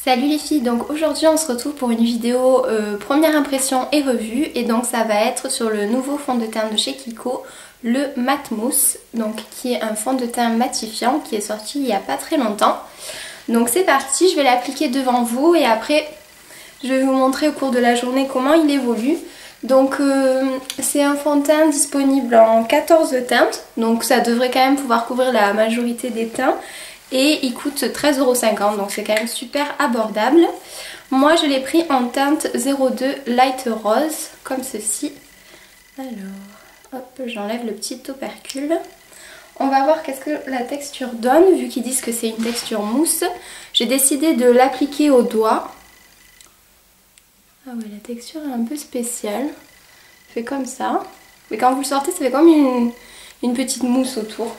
Salut les filles, donc aujourd'hui on se retrouve pour une vidéo première impression et revue, et donc ça va être sur le nouveau fond de teint de chez Kiko, le Matte Mousse, donc qui est un fond de teint matifiant qui est sorti il n'y a pas très longtemps. Donc c'est parti, je vais l'appliquer devant vous et après je vais vous montrer au cours de la journée comment il évolue. Donc c'est un fond de teint disponible en 14 teintes, donc ça devrait quand même pouvoir couvrir la majorité des teints. Et il coûte 13,50 €, donc c'est quand même super abordable. Moi je l'ai pris en teinte 02 Light Rose, comme ceci. Alors, hop, j'enlève le petit opercule. On va voir qu'est-ce que la texture donne, vu qu'ils disent que c'est une texture mousse. J'ai décidé de l'appliquer au doigt. Ah ouais, la texture est un peu spéciale. Fait comme ça. Mais quand vous le sortez, ça fait comme une petite mousse autour.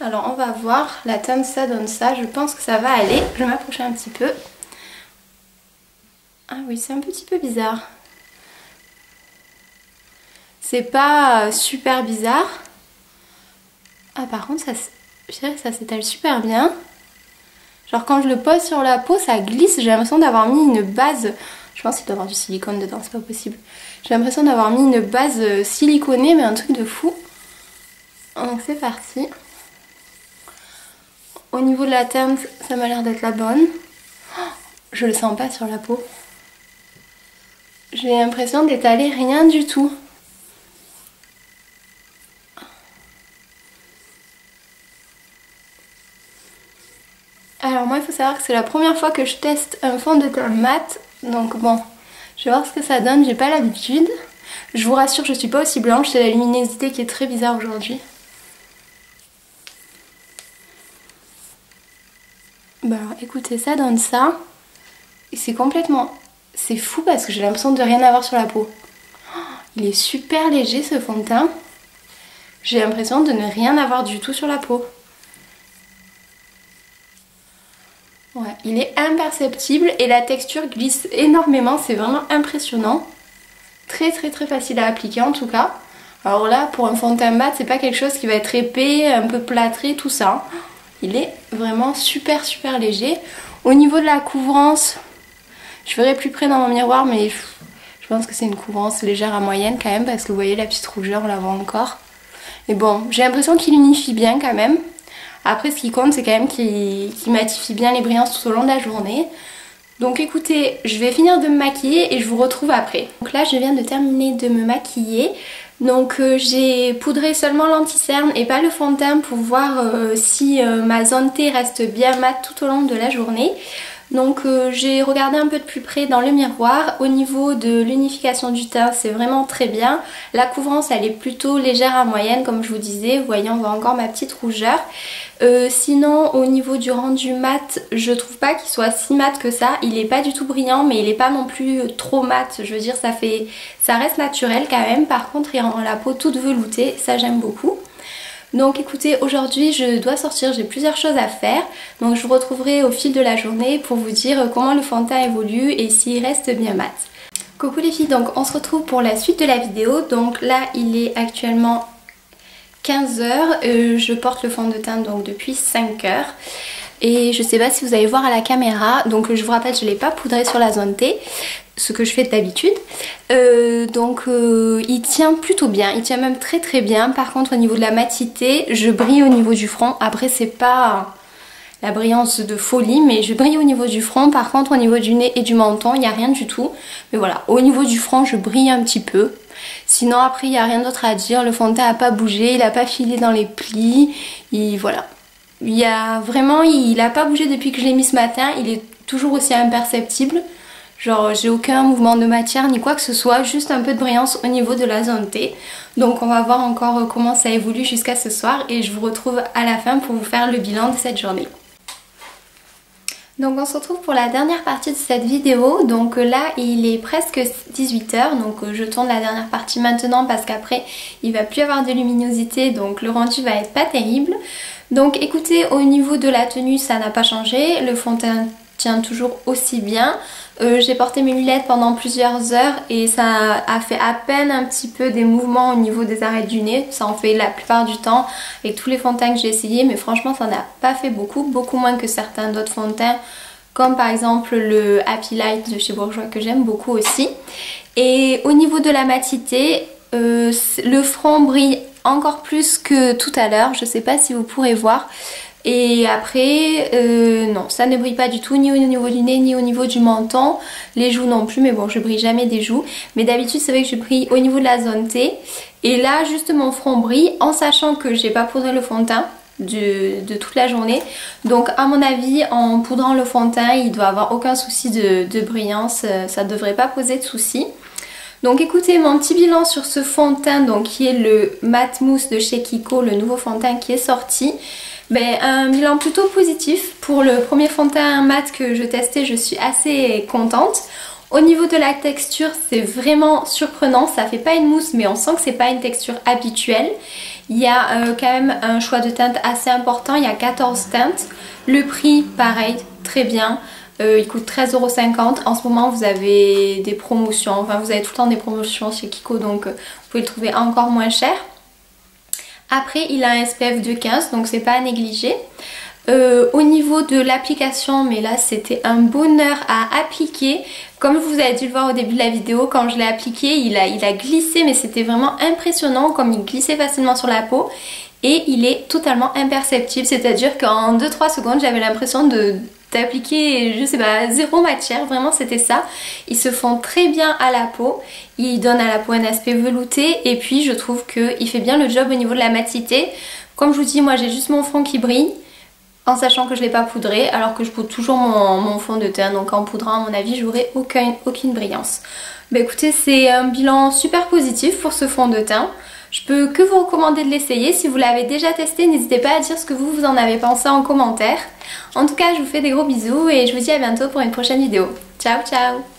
Alors on va voir, la teinte ça donne ça, je pense que ça va aller. Je vais m'approcher un petit peu. Ah oui, c'est un petit peu bizarre. C'est pas super bizarre. Ah par contre, je dirais que ça s'étale super bien. Genre quand je le pose sur la peau, ça glisse. J'ai l'impression d'avoir mis une base. Je pense qu'il doit y avoir du silicone dedans, c'est pas possible. J'ai l'impression d'avoir mis une base siliconée, mais un truc de fou. Donc c'est parti. Au niveau de la teinte, ça m'a l'air d'être la bonne. Je le sens pas sur la peau. J'ai l'impression d'étaler rien du tout. Alors moi il faut savoir que c'est la première fois que je teste un fond de teint mat. Donc bon, je vais voir ce que ça donne, j'ai pas l'habitude. Je vous rassure, je suis pas aussi blanche, c'est la luminosité qui est très bizarre aujourd'hui. Bah alors écoutez, ça donne ça. Et c'est complètement... C'est fou parce que j'ai l'impression de rien avoir sur la peau. Il est super léger ce fond de teint. J'ai l'impression de ne rien avoir du tout sur la peau. Ouais, il est imperceptible et la texture glisse énormément, c'est vraiment impressionnant. Très facile à appliquer en tout cas. Alors là, pour un fond de teint mat, c'est pas quelque chose qui va être épais, un peu plâtré, tout ça. Il est vraiment super léger. Au niveau de la couvrance, je verrai plus près dans mon miroir, mais je pense que c'est une couvrance légère à moyenne quand même, parce que vous voyez la petite rougeur, on la voit encore. Mais bon, j'ai l'impression qu'il unifie bien quand même. Après, ce qui compte, c'est quand même qu'il matifie bien les brillances tout au long de la journée. Donc écoutez, je vais finir de me maquiller et je vous retrouve après. Donc là, je viens de terminer de me maquiller. Donc j'ai poudré seulement l'anti-cerne et pas le fond de teint pour voir si ma zone T reste bien mat tout au long de la journée. Donc j'ai regardé un peu de plus près dans le miroir. Au niveau de l'unification du teint, c'est vraiment très bien. La couvrance, elle est plutôt légère à moyenne, comme je vous disais. Vous voyez, on voit encore ma petite rougeur. Sinon, au niveau du rendu mat, je trouve pas qu'il soit si mat que ça. Il est pas du tout brillant, mais il est pas non plus trop mat. Je veux dire, ça reste naturel quand même. Par contre, il rend la peau toute veloutée. Ça, j'aime beaucoup. Donc écoutez, aujourd'hui je dois sortir, j'ai plusieurs choses à faire. Donc je vous retrouverai au fil de la journée pour vous dire comment le fond de teint évolue et s'il reste bien mat. Coucou les filles, donc on se retrouve pour la suite de la vidéo. Donc là il est actuellement 15 h, je porte le fond de teint donc depuis 5 h. Et je sais pas si vous allez voir à la caméra, donc je vous rappelle, je ne l'ai pas poudré sur la zone T, ce que je fais d'habitude. Il tient plutôt bien, il tient même très bien. Par contre au niveau de la matité, je brille au niveau du front. Après c'est pas la brillance de folie, mais je brille au niveau du front. Par contre au niveau du nez et du menton, il n'y a rien du tout. Mais voilà, au niveau du front je brille un petit peu. Sinon après il n'y a rien d'autre à dire, le fond de teint n'a pas bougé, il n'a pas filé dans les plis, voilà. Il a pas bougé depuis que je l'ai mis ce matin, il est toujours aussi imperceptible. Genre j'ai aucun mouvement de matière ni quoi que ce soit, juste un peu de brillance au niveau de la zone T. Donc on va voir encore comment ça évolue jusqu'à ce soir et je vous retrouve à la fin pour vous faire le bilan de cette journée. Donc on se retrouve pour la dernière partie de cette vidéo. Donc là il est presque 18 h, donc je tourne la dernière partie maintenant parce qu'après il va plus avoir de luminosité, donc le rendu va être pas terrible. Donc écoutez, au niveau de la tenue ça n'a pas changé, le fond de teint tient toujours aussi bien. J'ai porté mes lunettes pendant plusieurs heures et ça a fait à peine un petit peu des mouvements au niveau des arêtes du nez. Ça en fait la plupart du temps avec tous les fonds de teint que j'ai essayé, mais franchement ça n'a pas fait beaucoup moins que certains d'autres fonds de teint comme par exemple le Happy Light de chez Bourjois que j'aime beaucoup aussi. Et au niveau de la matité, le front brille encore plus que tout à l'heure, je sais pas si vous pourrez voir. Et après, non, ça ne brille pas du tout, ni au niveau du nez, ni au niveau du menton. Les joues non plus, mais bon, je brille jamais des joues. Mais d'habitude, c'est vrai que je brille au niveau de la zone T. Et là, juste mon front brille, en sachant que j'ai pas poudré le fond de teint de toute la journée. Donc à mon avis, en poudrant le fond de teint, il doit avoir aucun souci de brillance. Ça ne devrait pas poser de soucis. Donc écoutez, mon petit bilan sur ce fond de teint, donc qui est le Matte Mousse de chez Kiko, le nouveau fond de teint qui est sorti. Ben, un bilan plutôt positif. Pour le premier fond de teint mat que je testais, je suis assez contente. Au niveau de la texture, c'est vraiment surprenant. Ça fait pas une mousse, mais on sent que c'est pas une texture habituelle. Il y a quand même un choix de teintes assez important. Il y a 14 teintes. Le prix, pareil, très bien. Il coûte 13,50 €. En ce moment, vous avez des promotions. Enfin, vous avez tout le temps des promotions chez Kiko, donc vous pouvez le trouver encore moins cher. Après, il a un SPF de 15, donc c'est pas à négliger. Au niveau de l'application, mais là c'était un bonheur à appliquer. Comme vous avez dû le voir au début de la vidéo, quand je l'ai appliqué, il a glissé, mais c'était vraiment impressionnant comme il glissait facilement sur la peau. Et il est totalement imperceptible, c'est-à-dire qu'en 2-3 secondes, j'avais l'impression d'appliquer, je sais pas, zéro matière, vraiment c'était ça. Ils se font très bien à la peau, ils donnent à la peau un aspect velouté et puis je trouve qu'il fait bien le job au niveau de la matité. Comme je vous dis, moi j'ai juste mon front qui brille, en sachant que je ne l'ai pas poudré, alors que je poudre toujours mon fond de teint, donc en poudrant à mon avis j'aurai aucune brillance. Bah écoutez, c'est un bilan super positif pour ce fond de teint. Je peux que vous recommander de l'essayer. Si vous l'avez déjà testé, n'hésitez pas à dire ce que vous en avez pensé en commentaire. En tout cas, je vous fais des gros bisous et je vous dis à bientôt pour une prochaine vidéo. Ciao ciao!